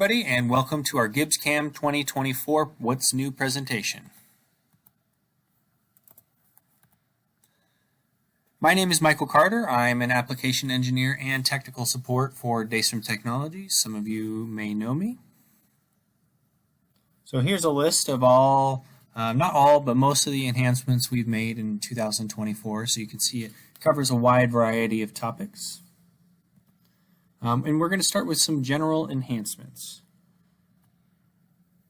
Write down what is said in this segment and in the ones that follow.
everybody, and welcome to our GibbsCAM 2024 What's New presentation. My name is Michael Carter. I'm an application engineer and technical support for Daystrom Technologies. Some of you may know me. So here's a list of all, not all, but most of the enhancements we've made in 2024. So you can see it covers a wide variety of topics. And we're going to start with some general enhancements.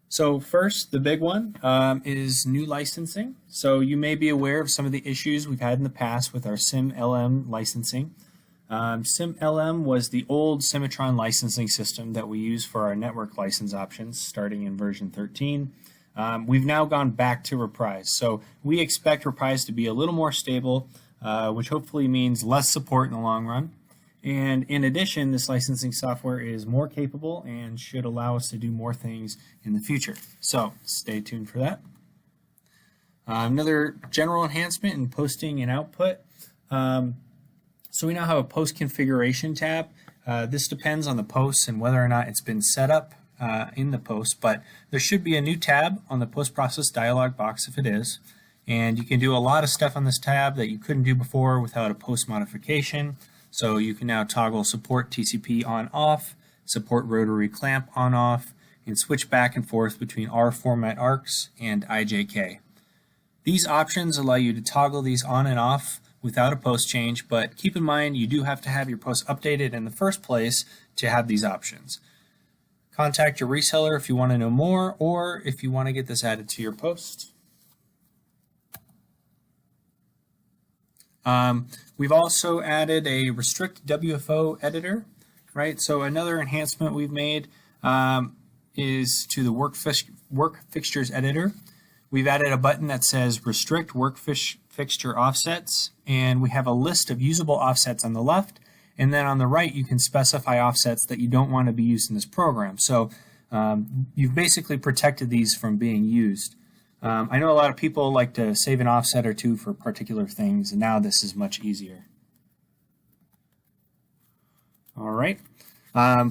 So first, the big one is new licensing. So you may be aware of some of the issues we've had in the past with our SIM-LM licensing. SIM-LM was the old Cimatron licensing system that we use for our network license options starting in version 13. We've now gone back to Reprise. So we expect Reprise to be a little more stable, which hopefully means less support in the long run. And in addition, this licensing software is more capable and should allow us to do more things in the future. So stay tuned for that. Another general enhancement in posting and output. So we now have a post configuration tab. This depends on the post and whether or not it's been set up in the post, but there should be a new tab on the post process dialog box if it is. And you can do a lot of stuff on this tab that you couldn't do before without a post modification. So you can now toggle support TCP on off, support rotary clamp on off, and switch back and forth between R format arcs and IJK. These options allow you to toggle these on and off without a post change, but keep in mind you do have to have your post updated in the first place to have these options. Contact your reseller if you want to know more or if you want to get this added to your post. We've also added a restrict WFO editor, right? So another enhancement we've made is to the work fixtures editor. We've added a button that says restrict work fixture offsets, and we have a list of usable offsets on the left, and then on the right you can specify offsets that you don't want to be used in this program. So you've basically protected these from being used. I know a lot of people like to save an offset or two for particular things, and now this is much easier. All right.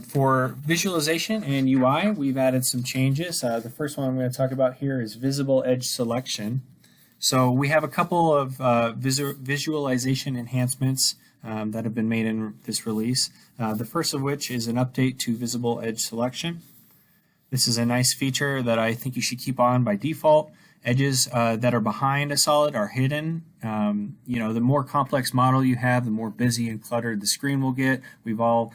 For visualization and UI, we've added some changes. The first one I'm going to talk about here is visible edge selection. So we have a couple of visualization enhancements that have been made in this release. The first of which is an update to visible edge selection. This is a nice feature that I think you should keep on by default. Edges that are behind a solid are hidden. The more complex model you have, the more busy and cluttered the screen will get. We've all,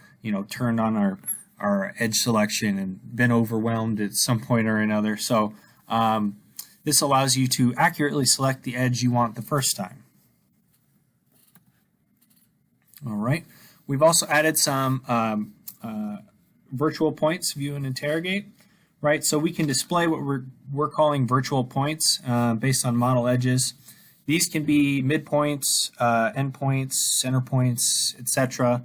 turned on our edge selection and been overwhelmed at some point or another. So this allows you to accurately select the edge you want the first time. All right. We've also added some virtual points, view and interrogate. Right, so we can display what we're calling virtual points based on model edges. These can be midpoints, endpoints, center points, etc.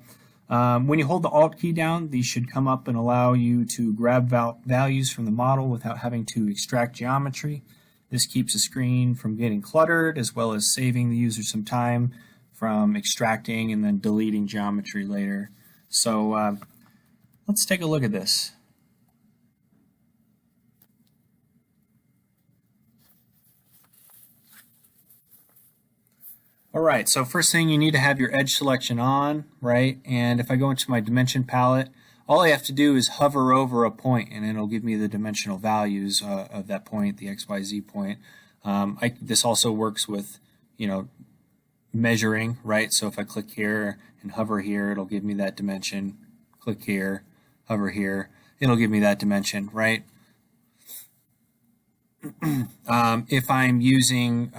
When you hold the Alt key down, these should come up and allow you to grab values from the model without having to extract geometry. This keeps the screen from getting cluttered, as well as saving the user some time from extracting and then deleting geometry later. So let's take a look at this. All right, so first thing, you need to have your edge selection on, right? And if I go into my dimension palette, all I have to do is hover over a point and it'll give me the dimensional values of that point, the XYZ point. This also works with, measuring, right? So if I click here and hover here, it'll give me that dimension. Click here, hover here, it'll give me that dimension, right? If I'm using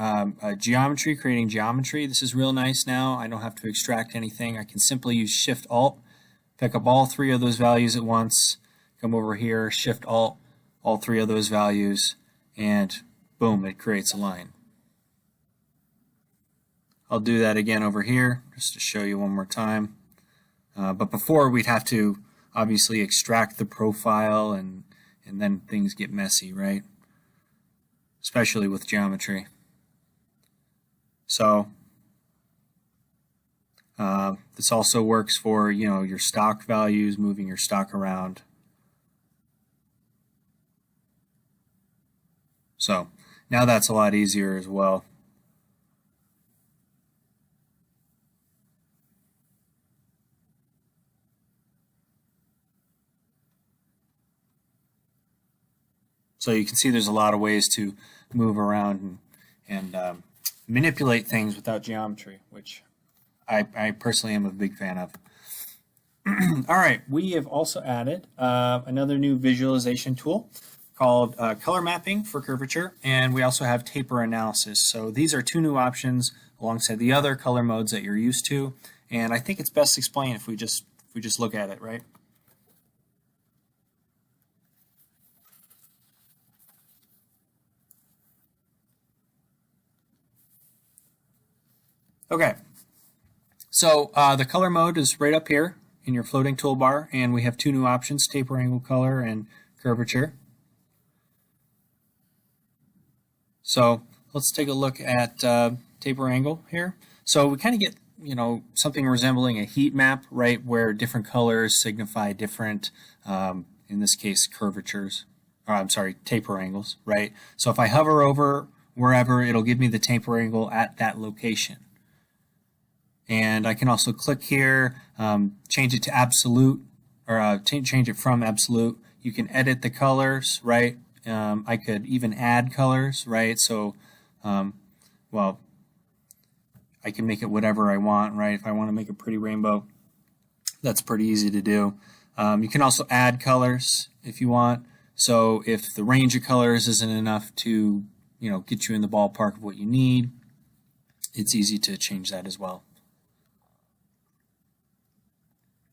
geometry, creating geometry, this is real nice now. I don't have to extract anything. I can simply use Shift-Alt, pick up all three of those values at once, come over here, Shift-Alt, all three of those values, and boom, it creates a line. I'll do that again over here just to show you one more time. But before, we'd have to obviously extract the profile and then things get messy, right? Especially with geometry. So this also works for your stock values, moving your stock around. So now that's a lot easier as well. So you can see there's a lot of ways to move around and manipulate things without geometry, which I personally am a big fan of. All right, we have also added another new visualization tool called color mapping for curvature, and we also have taper analysis. So these are two new options alongside the other color modes that you're used to, and I think it's best explained if we just look at it, right? Okay, so the color mode is right up here in your floating toolbar, and we have two new options, taper angle color and curvature. So let's take a look at taper angle here. So we kind of get, you know, something resembling a heat map, right, where different colors signify different, in this case, curvatures, or I'm sorry, taper angles, right? So if I hover over wherever, it'll give me the taper angle at that location. And I can also click here, change it to absolute, or change it from absolute. You can edit the colors, right? I could even add colors, right? So, well, I can make it whatever I want, right? If I want to make a pretty rainbow, that's pretty easy to do. You can also add colors if you want. So if the range of colors isn't enough to, you know, get you in the ballpark of what you need, it's easy to change that as well.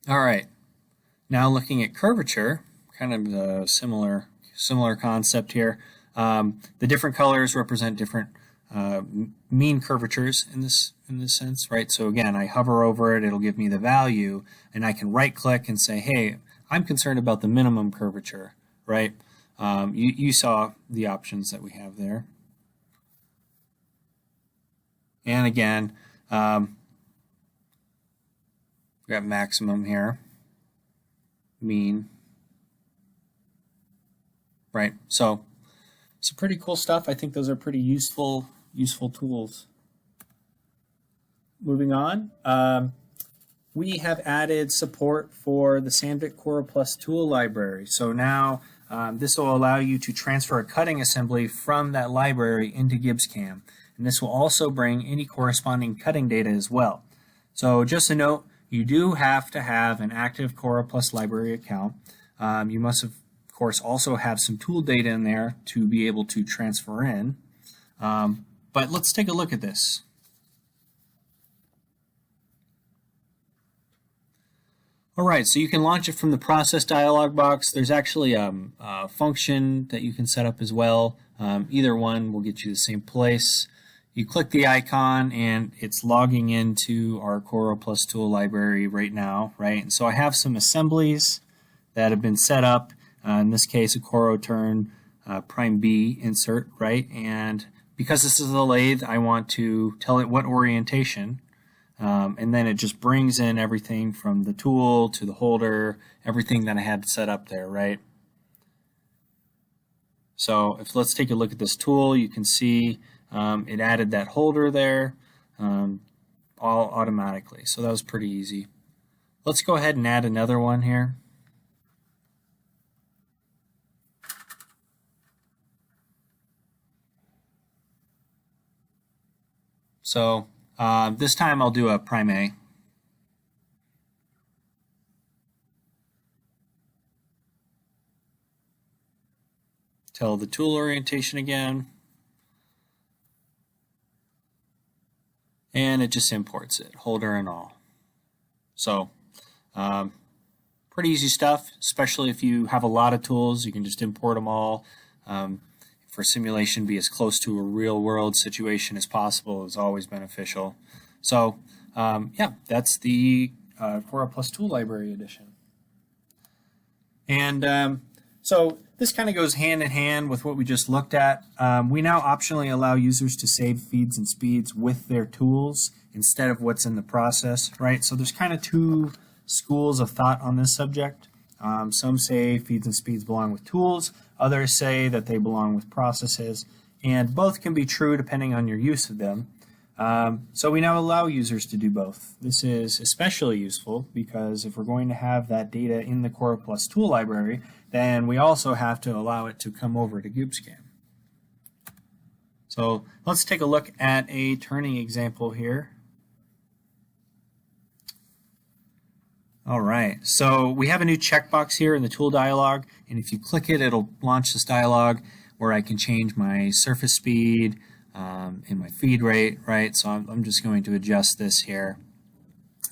All right, now looking at curvature, kind of a similar concept here. The different colors represent different mean curvatures in this sense, right? So again, I hover over it, it'll give me the value, and I can right click and say, hey, I'm concerned about the minimum curvature, right? You saw the options that we have there. And again, we got maximum here, mean, right? So some pretty cool stuff. I think those are pretty useful tools. Moving on, we have added support for the Sandvik CoroPlus tool library. So now this will allow you to transfer a cutting assembly from that library into GibbsCAM. And this will also bring any corresponding cutting data as well. So just a note, you do have to have an active CoroPlus library account. You must, of course, also have some tool data in there to be able to transfer in. But let's take a look at this. All right, so you can launch it from the process dialog box. There's actually a function that you can set up as well. Either one will get you the same place. You click the icon and it's logging into our CoroPlus tool library right now, right? And so I have some assemblies that have been set up, in this case a PrimeTurn B insert, right? And because this is a lathe, I want to tell it what orientation, and then it just brings in everything from the tool to the holder, everything that I had set up there, right? So let's take a look at this tool, you can see it added that holder there all automatically. So that was pretty easy. Let's go ahead and add another one here. So this time I'll do a Prime A. Tell the tool orientation again. And it just imports it, holder and all. So pretty easy stuff, especially if you have a lot of tools. You can just import them all. For simulation, be as close to a real world situation as possible is always beneficial. So yeah, that's the CoroPlus Tool Library Edition. And so this kind of goes hand in hand with what we just looked at. We now optionally allow users to save feeds and speeds with their tools instead of what's in the process, right? So there's kind of two schools of thought on this subject. Some say feeds and speeds belong with tools, others say that they belong with processes, and both can be true depending on your use of them. So we now allow users to do both. This is especially useful because if we're going to have that data in the CoroPlus tool library, then we also have to allow it to come over to GibbsCAM. So let's take a look at a turning example here. All right, so we have a new checkbox here in the tool dialog, and if you click it, it'll launch this dialog where I can change my surface speed and my feed rate, right? So I'm just going to adjust this here,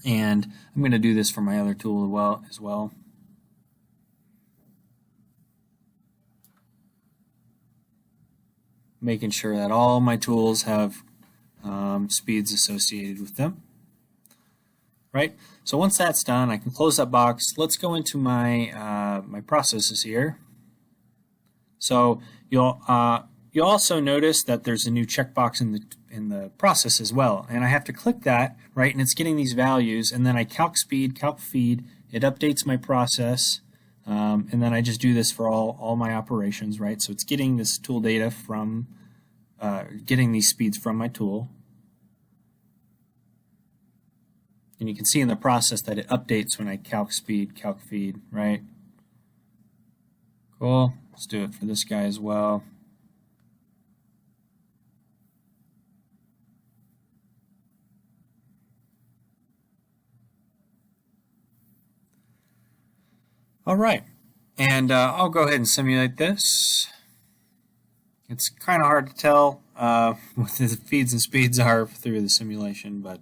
and I'm going to do this for my other tool as well. Making sure that all my tools have speeds associated with them. Right? So once that's done, I can close that box. Let's go into my my processes here. So you'll also notice that there's a new checkbox in the process as well, and I have to click that, right? And it's getting these values, and then I calc speed, calc feed. It updates my process, and then I just do this for all my operations, right? So it's getting this tool data from getting these speeds from my tool. And you can see in the process that it updates when I calc speed, calc feed, right? Cool. Let's do it for this guy as well. All right. And I'll go ahead and simulate this. It's kind of hard to tell what the feeds and speeds are through the simulation, but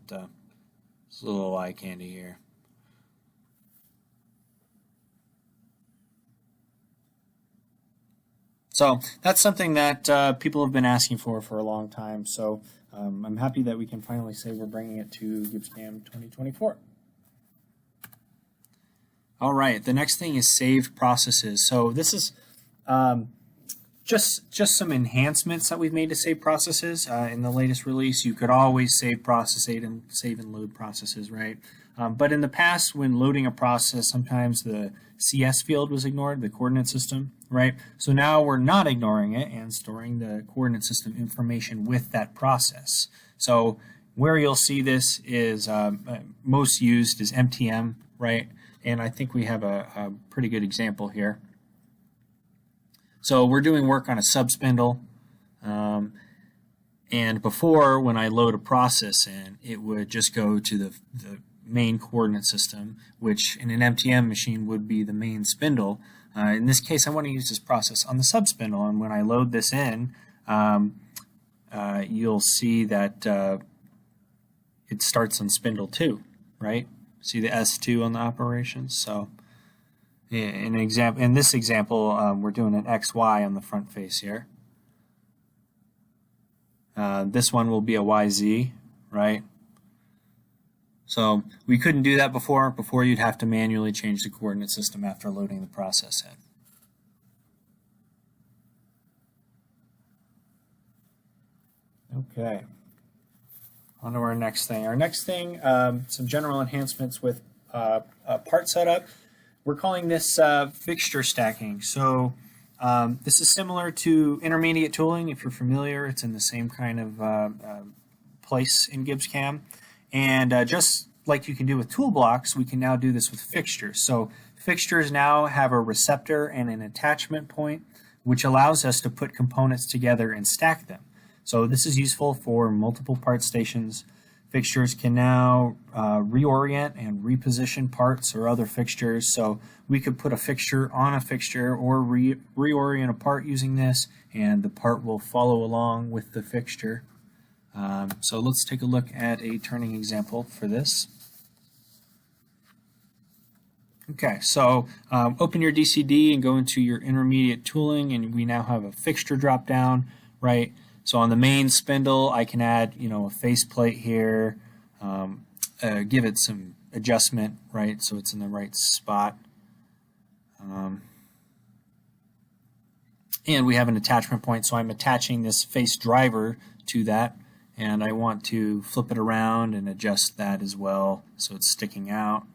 it's a little eye candy here. So that's something that people have been asking for a long time. So I'm happy that we can finally say we're bringing it to GibbsCAM 2024. All right, the next thing is saved processes. So this is just some enhancements that we've made to save processes. In the latest release, you could always save and load processes, right? But in the past, when loading a process, sometimes the CS field was ignored, the coordinate system, right? So now we're not ignoring it and storing the coordinate system information with that process. So where you'll see this is most used is MTM, right? And I think we have a pretty good example here. So we're doing work on a subspindle, and before, when I load a process in, it would just go to the main coordinate system, which in an MTM machine would be the main spindle. In this case, I want to use this process on the subspindle, and when I load this in, you'll see that it starts on spindle 2, right? See the S2 on the operations. So in this example, we're doing an XY on the front face here. This one will be a YZ, right? So we couldn't do that before. Before, you'd have to manually change the coordinate system after loading the process in. Okay. On to our next thing. Our next thing, some general enhancements with part setup. We're calling this fixture stacking. So this is similar to intermediate tooling. If you're familiar, it's in the same kind of place in GibbsCAM. And just like you can do with tool blocks, we can now do this with fixtures. So fixtures now have a receptor and an attachment point, which allows us to put components together and stack them. So this is useful for multiple part stations. Fixtures can now reorient and reposition parts or other fixtures. So we could put a fixture on a fixture or reorient a part using this, and the part will follow along with the fixture. So let's take a look at a turning example for this. Okay, so open your DCD and go into your intermediate tooling, and we now have a fixture drop down, right? So on the main spindle, I can add, a faceplate here, give it some adjustment, right, so it's in the right spot. And we have an attachment point, so I'm attaching this face driver to that, and I want to flip it around and adjust that as well so it's sticking out.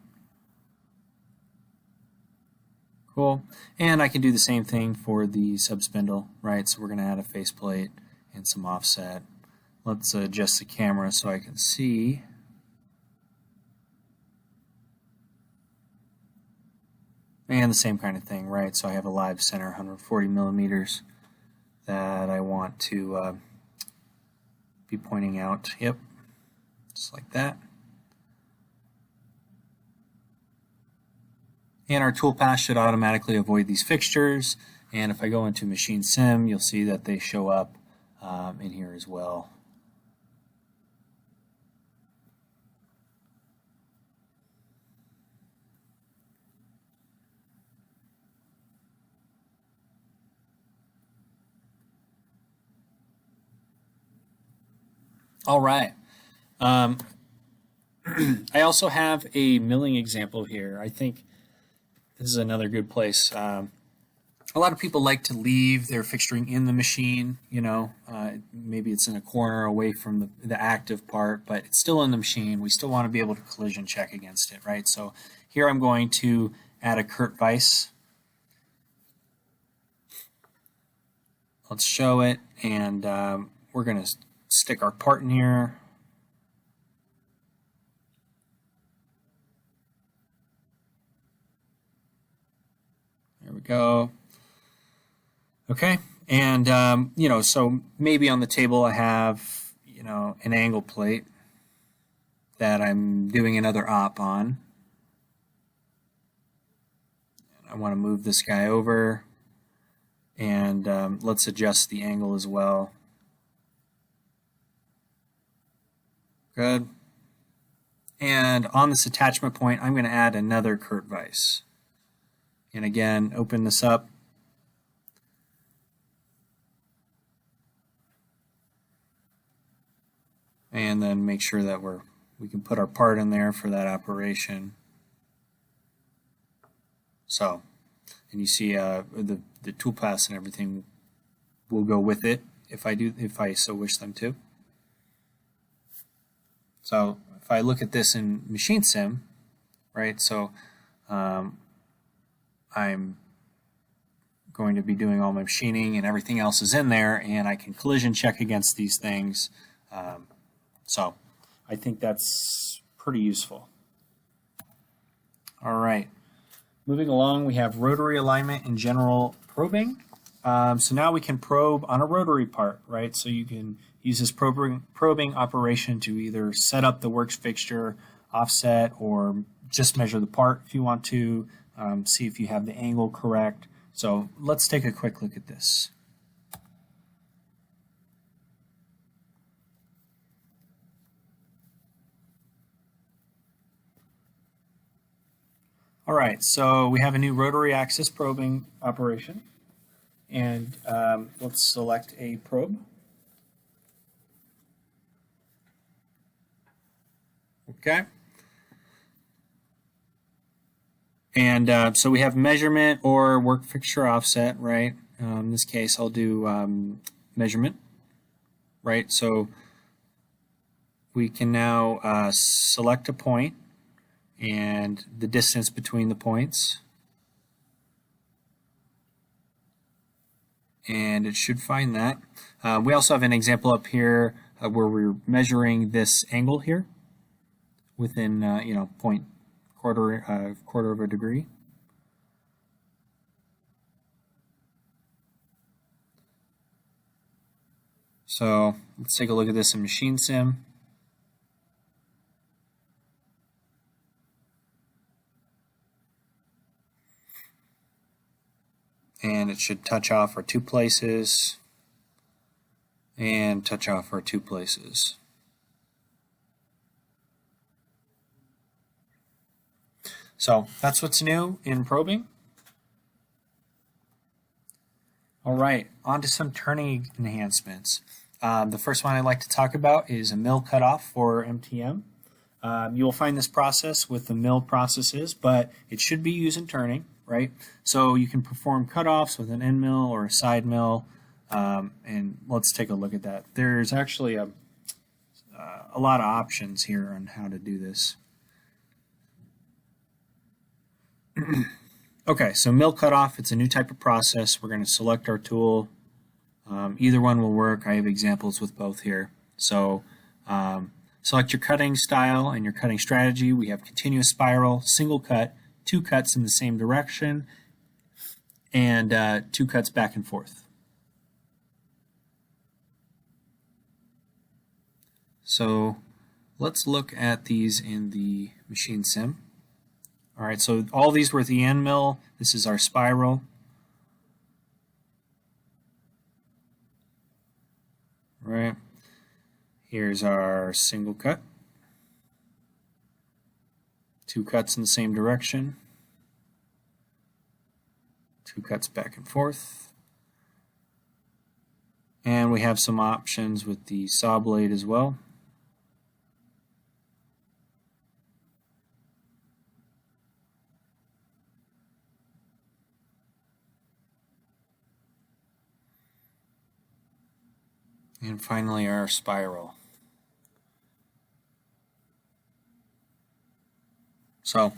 Cool. And I can do the same thing for the subspindle, right? So we're going to add a faceplate and some offset. Let's adjust the camera so I can see. And the same kind of thing, right? So I have a live center, 140 millimeters, that I want to be pointing out. Yep, just like that. And our toolpath should automatically avoid these fixtures. And if I go into Machine Sim, you'll see that they show up in here as well. All right. I also have a milling example here. I think this is another good place. A lot of people like to leave their fixturing in the machine, maybe it's in a corner away from the active part, but it's still in the machine. We still want to be able to collision check against it, right? So here I'm going to add a Kurt vise. Let's show it, and we're going to stick our part in here. There we go. Okay, and so maybe on the table I have, an angle plate that I'm doing another op on. I want to move this guy over, and let's adjust the angle as well. Good. And on this attachment point, I'm going to add another Kurt vise. And again, open this up. And then make sure that we can put our part in there for that operation. So, and you see the toolpaths and everything will go with it if I so wish them to. So if I look at this in Machine Sim, right? So I'm going to be doing all my machining and everything else is in there, and I can collision check against these things. So I think that's pretty useful. All right. Moving along, we have rotary alignment and general probing. So now we can probe on a rotary part, right? So you can use this probing operation to either set up the works fixture, offset, or just measure the part if you want to, see if you have the angle correct. So let's take a quick look at this. All right, so we have a new rotary axis probing operation, and let's select a probe. Okay. And so we have measurement or work fixture offset, right? In this case, I'll do measurement, right? So we can now select a point and the distance between the points. And it should find that. We also have an example up here where we're measuring this angle here within, quarter of a degree. So let's take a look at this in Machine Sim. And it should touch off our two places and touch off our two places. So that's what's new in probing. All right, on to some turning enhancements. The first one I'd like to talk about is a mill cutoff for MTM. You will find this process with the mill processes, but it should be used in turning, right? So you can perform cutoffs with an end mill or a side mill, and let's take a look at that. There's actually a lot of options here on how to do this. Okay, so mill cutoff, it's a new type of process. We're going to select our tool. Either one will work. I have examples with both here. So select your cutting style and your cutting strategy. We have continuous spiral, single cut, 2 cuts in the same direction, and 2 cuts back and forth. So let's look at these in the machine sim. All right, so all these were at the end mill. This is our spiral. Right. Here's our single cut. 2 cuts in the same direction. 2 cuts back and forth. And we have some options with the saw blade as well. And finally our spiral. So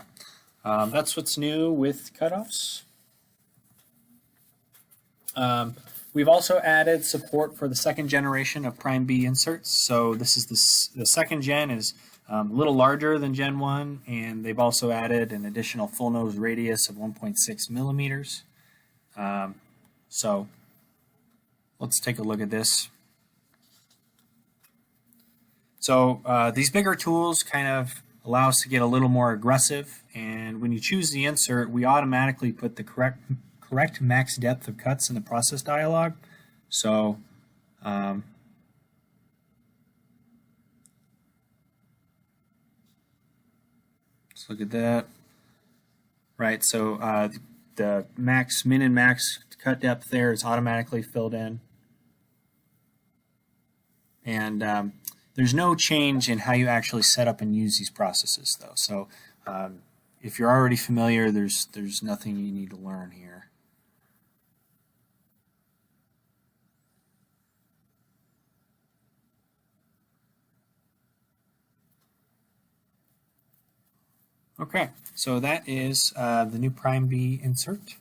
that's what's new with cutoffs. We've also added support for the 2nd generation of Prime B inserts. So this is the 2nd gen is a little larger than Gen 1, and they've also added an additional full nose radius of 1.6 millimeters. So let's take a look at this. So these bigger tools kind of allow us to get a little more aggressive, and when you choose the insert, we automatically put the correct max depth of cuts in the process dialog. So let's look at that. Right, so the min and max cut depth there is automatically filled in. And there's no change in how you actually set up and use these processes, though. So if you're already familiar, there's nothing you need to learn here. Okay, so that is the new Prime B insert.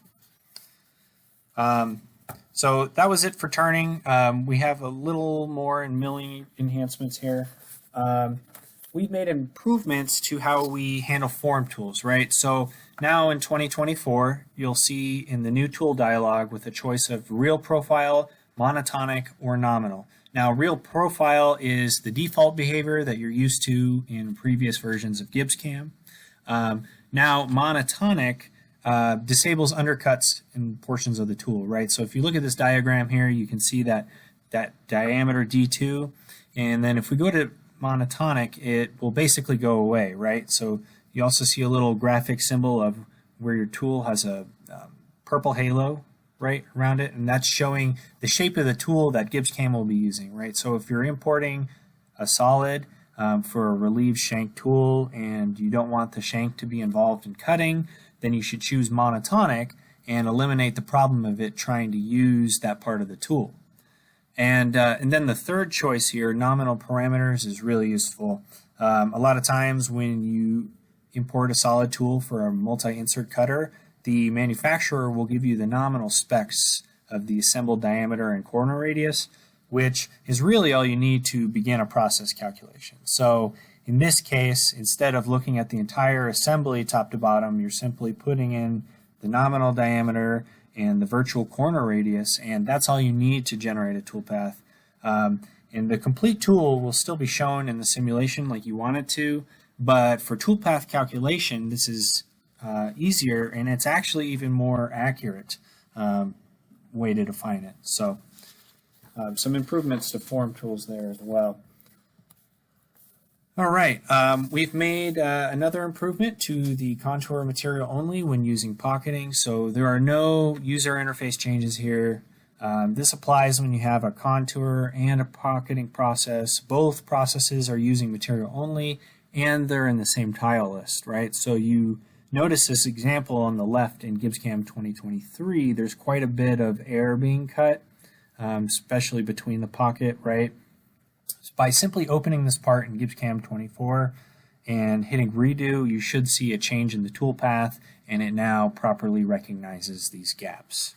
So that was it for turning. We have a little more in milling enhancements here. We've made improvements to how we handle form tools, right? So now in 2024, you'll see in the new tool dialog with a choice of real profile, monotonic, or nominal. Now, real profile is the default behavior that you're used to in previous versions of GibbsCAM. Now, monotonic disables undercuts in portions of the tool, right? So if you look at this diagram here, you can see that diameter D2, and then if we go to monotonic, it will basically go away, right? So you also see a little graphic symbol of where your tool has a purple halo right around it, and that's showing the shape of the tool that GibbsCAM will be using, right? So if you're importing a solid for a relieved shank tool and you don't want the shank to be involved in cutting, then you should choose monotonic and eliminate the problem of it trying to use that part of the tool. And then the third choice here, nominal parameters, is really useful. A lot of times when you import a solid tool for a multi-insert cutter, the manufacturer will give you the nominal specs of the assembled diameter and corner radius, which is really all you need to begin a process calculation. So in this case, instead of looking at the entire assembly top to bottom, you're simply putting in the nominal diameter and the virtual corner radius, and that's all you need to generate a toolpath. And the complete tool will still be shown in the simulation like you want it to, but for toolpath calculation, this is easier, and it's actually even more accurate way to define it. So some improvements to form tools there as well. All right, we've made another improvement to the contour material only when using pocketing. So there are no user interface changes here. This applies when you have a contour and a pocketing process. Both processes are using material only, and they're in the same tile list, right? So you notice this example on the left in GibbsCAM 2023, there's quite a bit of air being cut, especially between the pocket, right? So by simply opening this part in GibbsCAM 24 and hitting redo, you should see a change in the toolpath, and it now properly recognizes these gaps.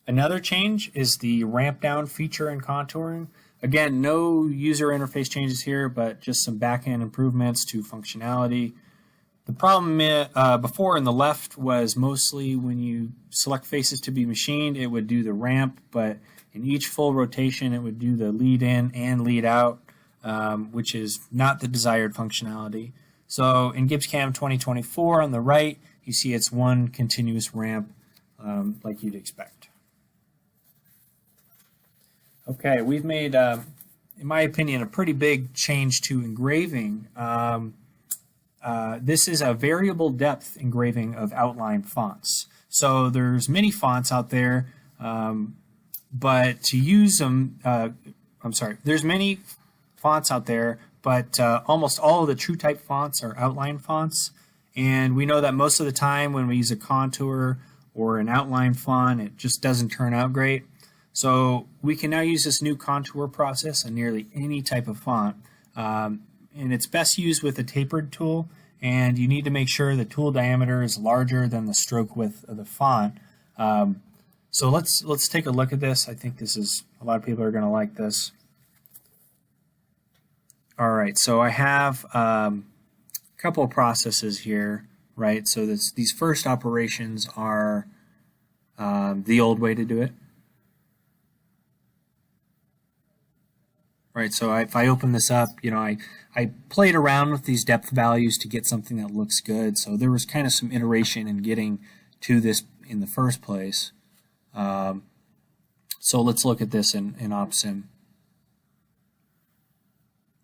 Another change is the ramp down feature in contouring. Again, no user interface changes here, but just some back-end improvements to functionality. The problem before in the left was mostly when you select faces to be machined, it would do the ramp, but in each full rotation, it would do the lead in and lead out, which is not the desired functionality. So in GibbsCAM 2024 on the right, you see it's one continuous ramp like you'd expect. Okay, we've made, in my opinion, a pretty big change to engraving. This is a variable depth engraving of outline fonts. So there's many fonts out there, but to use them, there's many fonts out there, but almost all of the true type fonts are outline fonts. And we know that most of the time when we use a contour or an outline font, it just doesn't turn out great. So we can now use this new contour process on nearly any type of font. And it's best used with a tapered tool, and you need to make sure the tool diameter is larger than the stroke width of the font. So let's take a look at this. I think this is, a lot of people are going to like this. All right, so I have a couple of processes here, right? So these first operations are the old way to do it. Right, so if I open this up, you know, I played around with these depth values to get something that looks good. So there was kind of some iteration in getting to this in the first place. So let's look at this in OpSim.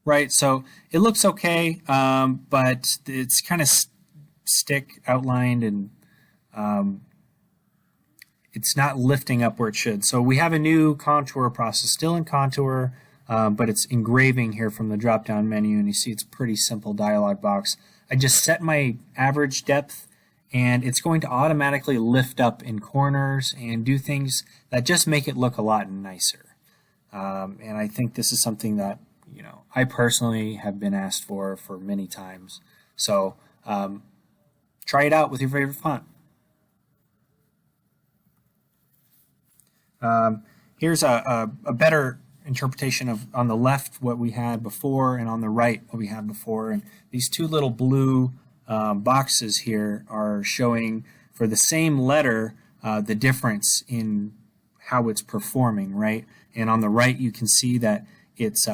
Right, so it looks okay, but it's kind of stick outlined, and it's not lifting up where it should. So we have a new contour process, still in contour, but it's engraving here from the drop-down menu, and you see it's a pretty simple dialog box. I just set my average depth, and it's going to automatically lift up in corners and do things that just make it look a lot nicer. And I think this is something that, you know, I personally have been asked for many times. So try it out with your favorite font. Here's a better interpretation of, on the left, what we had before, and on the right, what we had before. And these two little blue boxes here are showing, for the same letter, the difference in how it's performing, right? And on the right, you can see that it's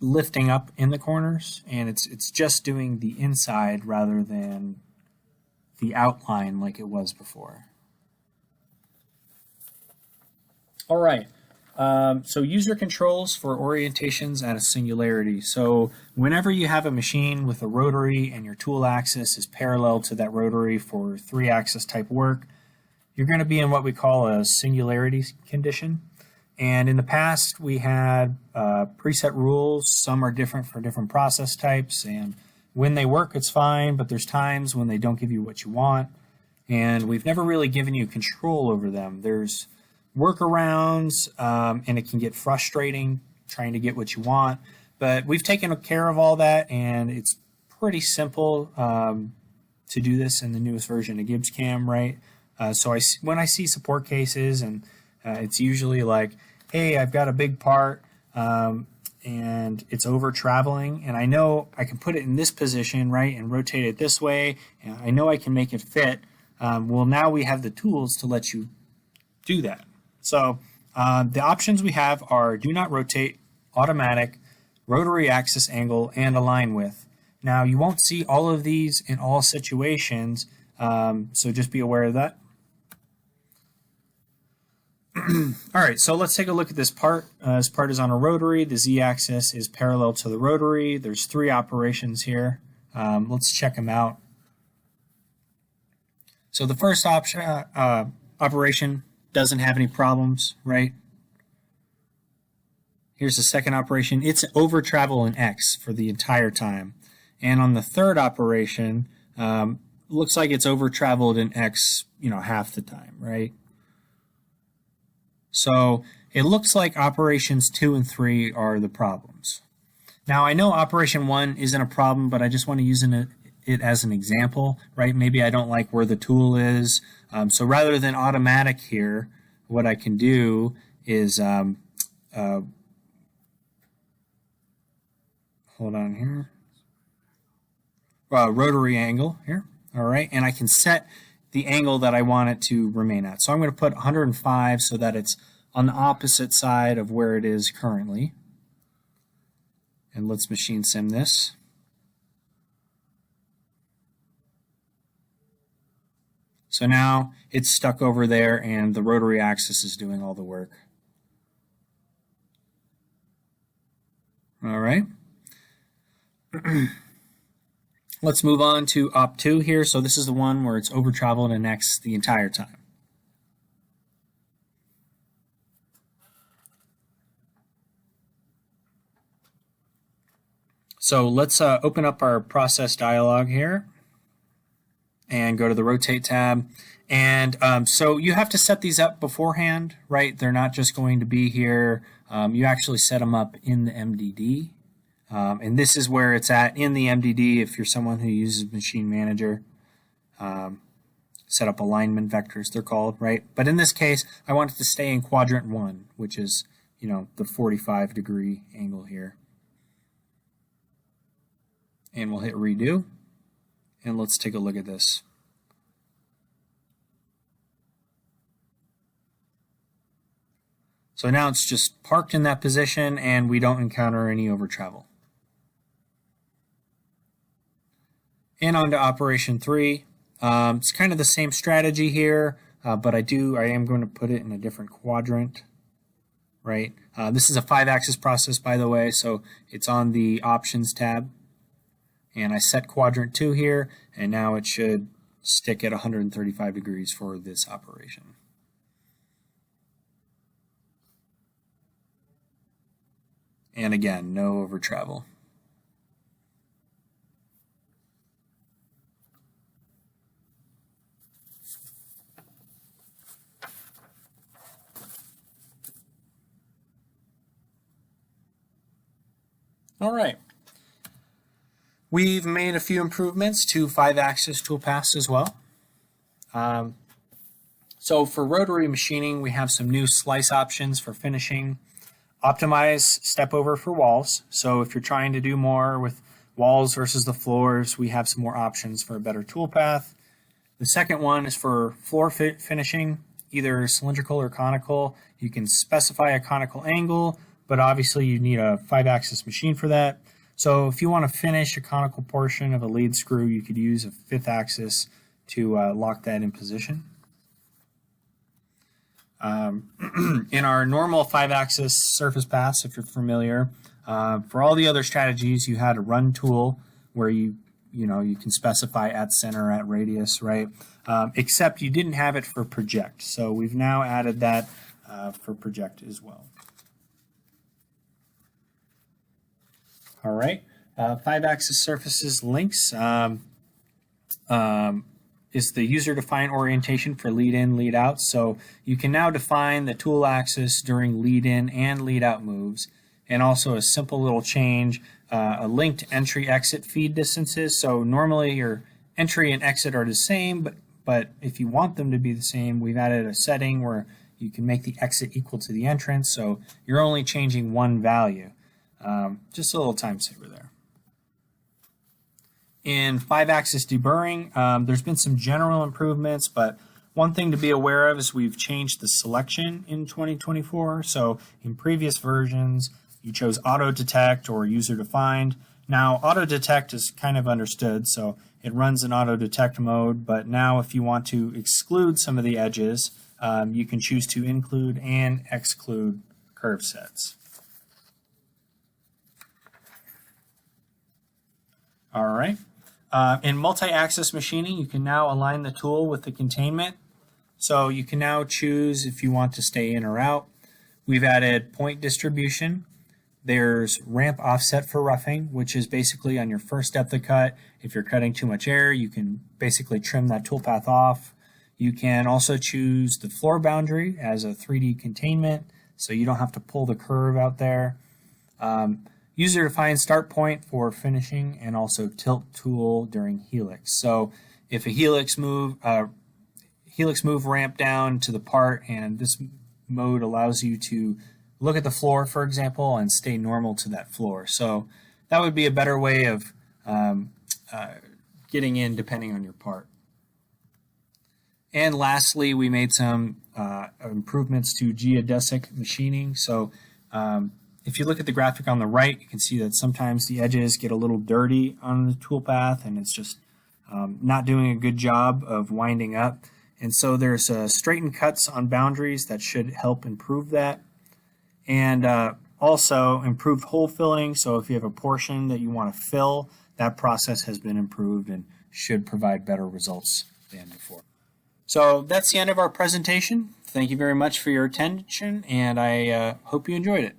lifting up in the corners, and it's just doing the inside rather than the outline like it was before. All right. So user controls for orientations at a singularity. So whenever you have a machine with a rotary and your tool axis is parallel to that rotary for 3-axis type work, you're going to be in what we call a singularity condition. And in the past, we had preset rules. Some are different for different process types, and when they work, it's fine, but there's times when they don't give you what you want, and we've never really given you control over them. There's workarounds, and it can get frustrating trying to get what you want, but we've taken care of all that, and it's pretty simple to do this in the newest version of GibbsCAM, right? So when I see support cases, and it's usually like, hey, I've got a big part and it's over traveling, and I know I can put it in this position, right, and rotate it this way, and I know I can make it fit. Well, now we have the tools to let you do that. So the options we have are do not rotate, automatic, rotary axis angle, and align with. Now, you won't see all of these in all situations, so just be aware of that. All right, so let's take a look at this part. This part is on a rotary. The z-axis is parallel to the rotary. There's 3 operations here. Let's check them out. So the first operation doesn't have any problems, right? Here's the second operation. It's over travel in X for the entire time. And on the third operation, looks like it's over traveled in X, half the time, right? So it looks like operations 2 and 3 are the problems. Now I know operation 1 isn't a problem, but I just want to use it as an example, right? Maybe I don't like where the tool is. So rather than automatic here, what I can do is, hold on here, rotary angle here, all right? And I can set the angle that I want it to remain at. So I'm going to put 105 so that it's on the opposite side of where it is currently. And let's machine sim this. So now it's stuck over there and the rotary axis is doing all the work. All right. Let's move on to op 2 here. So this is the one where it's over traveled and X the entire time. So let's open up our process dialog here and go to the rotate tab. And so you have to set these up beforehand, right? They're not just going to be here. You actually set them up in the MDD. And this is where it's at in the MDD if you're someone who uses Machine Manager. Set up alignment vectors, they're called, right? But in this case, I want it to stay in quadrant 1, which is, you know, the 45-degree angle here. And we'll hit redo. And let's take a look at this. So now it's just parked in that position and we don't encounter any over travel. And on to operation 3. It's kind of the same strategy here, but I am going to put it in a different quadrant, right? This is a 5-axis process, by the way, so it's on the options tab. And I set quadrant 2 here, and now it should stick at 135 degrees for this operation. And again, no over travel. All right. We've made a few improvements to 5-axis toolpaths as well. So for rotary machining, we have some new slice options for finishing. Optimize step over for walls. So if you're trying to do more with walls versus the floors, we have some more options for a better toolpath. The second one is for floor finishing, either cylindrical or conical. You can specify a conical angle, but obviously you need a 5-axis machine for that. So if you want to finish a conical portion of a lead screw, you could use a 5th axis to lock that in position. In our normal 5-axis surface paths, if you're familiar, for all the other strategies, you had a run tool where you can specify at center, at radius, right? Except you didn't have it for project. So we've now added that for project as well. All right, 5-axis surfaces links is the user-defined orientation for lead-in, lead-out. So you can now define the tool axis during lead-in and lead-out moves, and also a simple little change, a linked entry-exit feed distances. So normally your entry and exit are the same, but if you want them to be the same, we've added a setting where you can make the exit equal to the entrance, so you're only changing one value. Just a little time saver there. In 5-axis deburring, there's been some general improvements, but one thing to be aware of is we've changed the selection in 2024. So in previous versions, you chose auto detect or user defined. Now auto detect is kind of understood, so it runs in auto detect mode, but now if you want to exclude some of the edges, you can choose to include and exclude curve sets. All right. In multi-axis machining, you can now align the tool with the containment. So you can now choose if you want to stay in or out. We've added point distribution. There's ramp offset for roughing, which is basically on your first depth of cut. If you're cutting too much air, you can basically trim that toolpath off. You can also choose the floor boundary as a 3D containment, so you don't have to pull the curve out there. user-defined start point for finishing, and also tilt tool during helix. So if a helix move ramp down to the part, and this mode allows you to look at the floor, for example, and stay normal to that floor. So that would be a better way of getting in depending on your part. And lastly, we made some improvements to Geodesic Machining. So if you look at the graphic on the right, you can see that sometimes the edges get a little dirty on the toolpath, and it's just not doing a good job of winding up. And so there's straightened cuts on boundaries that should help improve that. And also improved hole filling. So if you have a portion that you want to fill, that process has been improved and should provide better results than before. So that's the end of our presentation. Thank you very much for your attention, and I hope you enjoyed it.